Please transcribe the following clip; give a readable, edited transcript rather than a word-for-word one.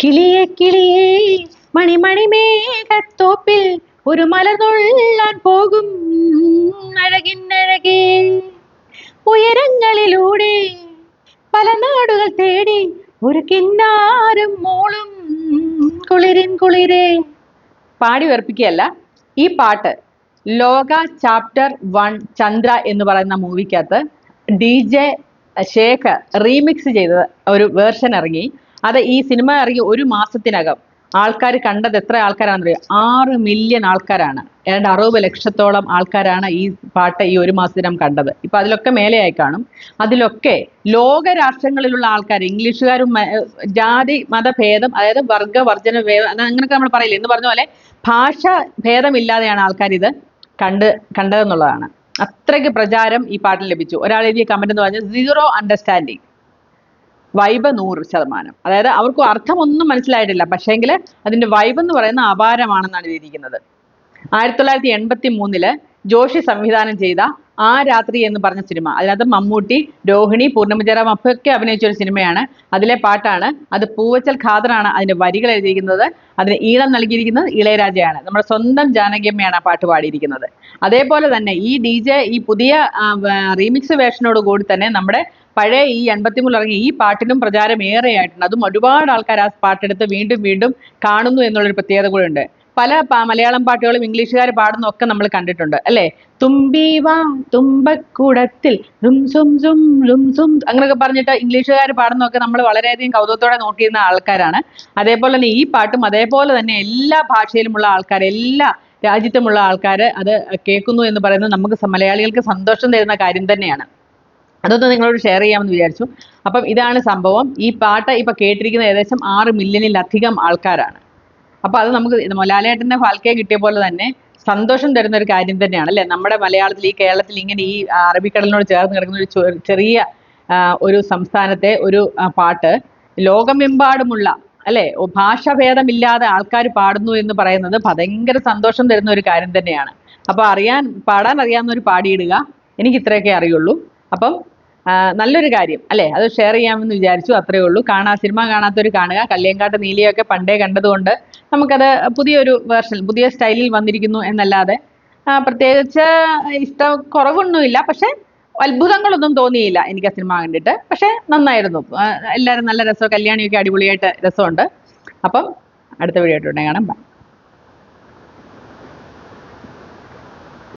കിളിയെ കിളിയേ മണിമണി മേഘത്തോപ്പിൽ ഒരു മലർന്നുള്ളാൻ പോകും അഴകിന്നഴകേ. ഉയരങ്ങളിലൂടെ പല നാടുകൾ തേടി ഒരു കിന്നാരം മോളും കുളിരിൻ കുളിരേ. പാടി വെറുപ്പിക്കുകയല്ല. ഈ പാട്ട് ലോക ചാപ്റ്റർ 1 ചന്ദ്ര എന്ന് പറയുന്ന മൂവിക്കകത്ത് DJ ശേഖർ റീമിക്സ് ചെയ്ത ഒരു വേർഷൻ ഇറങ്ങി. അത് ഈ സിനിമ ഇറങ്ങി ഒരു മാസത്തിനകം ആൾക്കാർ കണ്ടത് എത്ര ആൾക്കാരാണെന്നറിയോ? 6 മില്യൺ ആൾക്കാരാണ്. ഏതാണ്ട് 60 ലക്ഷത്തോളം ആൾക്കാരാണ് ഈ പാട്ട് ഈ ഒരു മാസത്തിനം കണ്ടത്. ഇപ്പൊ അതിലൊക്കെ മേലെയായി കാണും. അതിലൊക്കെ ലോക രാഷ്ട്രങ്ങളിലുള്ള ആൾക്കാർ, ഇംഗ്ലീഷുകാരും, ജാതി മതഭേദം, അതായത് വർഗവർജന ഭേദം, അങ്ങനെയൊക്കെ നമ്മൾ പറയില്ലേ എന്ന് പറഞ്ഞ പോലെ ഭാഷ ഭേദമില്ലാതെയാണ് ആൾക്കാർ ഇത് കണ്ടതെന്നുള്ളതാണ്. അത്രയ്ക്ക് പ്രചാരം ഈ പാട്ടിൽ ലഭിച്ചു. ഒരാൾ എഴുതിയ കമന്റ് എന്ന് പറഞ്ഞാൽ 0 അണ്ടർസ്റ്റാൻഡിങ്, വൈബ് 100%. അതായത് അവർക്ക് അർത്ഥമൊന്നും മനസ്സിലായിട്ടില്ല, പക്ഷേങ്കിൽ അതിന്റെ വൈബ് എന്ന് പറയുന്ന അപാരമാണെന്നാണ് എഴുതിയിരിക്കുന്നത്. 1983 ജോഷി സംവിധാനം ചെയ്ത ആ രാത്രി എന്ന് പറഞ്ഞ സിനിമ, അതിനകത്ത് മമ്മൂട്ടി, രോഹിണി, പൂർണ്ണമജാറാം ഒക്കെ അഭിനയിച്ച ഒരു സിനിമയാണ്. അതിലെ പാട്ടാണ്. അത് പൂവച്ചൽ ഖാദറാണ് അതിന്റെ വരികൾ എഴുതിയിരിക്കുന്നത്. അതിന് ഈണം നൽകിയിരിക്കുന്നത് ഇളയരാജയാണ്. നമ്മുടെ സ്വന്തം ജാനകിയമ്മയാണ് ആ പാട്ട് പാടിയിരിക്കുന്നത്. അതേപോലെ തന്നെ ഈ DJ ഈ പുതിയ റീമിക്സ് വേർഷനോട് കൂടി തന്നെ നമ്മുടെ പഴയ ഈ 83 ഇറങ്ങിയ ഈ പാട്ടിനും പ്രചാരം ഏറെയായിട്ടുണ്ട്. അതും ഒരുപാട് ആൾക്കാർ ആ പാട്ടെടുത്ത് വീണ്ടും വീണ്ടും കാണുന്നു എന്നുള്ളൊരു പ്രത്യേകത കൂടെ ഉണ്ട്. പല മലയാളം പാട്ടുകളും ഇംഗ്ലീഷുകാർ പാടുന്നൊക്കെ നമ്മൾ കണ്ടിട്ടുണ്ട് അല്ലേ? തുമ്പീവാ തുമ്പക്കൂടത്തിൽ അങ്ങനെയൊക്കെ പറഞ്ഞിട്ട് ഇംഗ്ലീഷുകാർ പാടുന്നതൊക്കെ നമ്മൾ വളരെയധികം കൗതുകത്തോടെ നോക്കിയിരുന്ന ആൾക്കാരാണ്. അതേപോലെ തന്നെ ഈ പാട്ടും അതേപോലെ തന്നെ എല്ലാ ഭാഷയിലുമുള്ള ആൾക്കാർ, എല്ലാ രാജ്യത്തുമുള്ള ആൾക്കാർ അത് കേൾക്കുന്നു എന്ന് പറയുന്നത് നമുക്ക് മലയാളികൾക്ക് സന്തോഷം തരുന്ന കാര്യം തന്നെയാണ്. അതൊന്ന് നിങ്ങളോട് ഷെയർ ചെയ്യാമെന്ന് വിചാരിച്ചു. അപ്പം ഇതാണ് സംഭവം. ഈ പാട്ട് ഇപ്പൊ കേട്ടിരിക്കുന്ന ഏകദേശം 6 മില്യണിലധികം ആൾക്കാരാണ്. അപ്പൊ അത് നമുക്ക് ലാലേട്ടന്റെ ഫാൽക്കെ കിട്ടിയ പോലെ തന്നെ സന്തോഷം തരുന്ന ഒരു കാര്യം തന്നെയാണ് അല്ലെ? നമ്മുടെ മലയാളത്തിൽ, ഈ കേരളത്തിൽ ഇങ്ങനെ ഈ അറബിക്കടലിനോട് ചേർന്ന് കിടക്കുന്ന ഒരു ചെറിയ ഒരു സംസ്ഥാനത്തെ ഒരു പാട്ട് ലോകമെമ്പാടുമുള്ള അല്ലെ ഭാഷാഭേദമില്ലാതെ ആൾക്കാർ പാടുന്നു എന്ന് പറയുന്നത് ഭയങ്കര സന്തോഷം തരുന്ന ഒരു കാര്യം തന്നെയാണ്. അപ്പൊ പാടാൻ അറിയാവുന്നവർ പാടിയിടുക. എനിക്ക് ഇത്രയൊക്കെ അറിയുള്ളൂ. അപ്പം നല്ലൊരു കാര്യം അല്ലേ? അത് ഷെയർ ചെയ്യാമെന്ന് വിചാരിച്ചു, അത്രയേ ഉള്ളൂ. സിനിമ കാണാത്തവർ കാണുക. കല്ലേങ്കാട്ട് നീലിയൊക്കെ പണ്ടേ കണ്ടതുകൊണ്ട് നമുക്കത് പുതിയൊരു വേർഷൻ, പുതിയ സ്റ്റൈലിൽ വന്നിരിക്കുന്നു എന്നല്ലാതെ പ്രത്യേകിച്ച് കുറവൊന്നുമില്ല. പക്ഷെ അത്ഭുതങ്ങളൊന്നും തോന്നിയില്ല എനിക്ക് ആ സിനിമ കണ്ടിട്ട്. പക്ഷെ നന്നായിരുന്നു. എല്ലാവരും നല്ല രസം, കല്യാണിയൊക്കെ അടിപൊളിയായിട്ട് രസമുണ്ട്. അപ്പം അടുത്ത വീഡിയോ ആയിട്ട് കാണാം. ബൈ.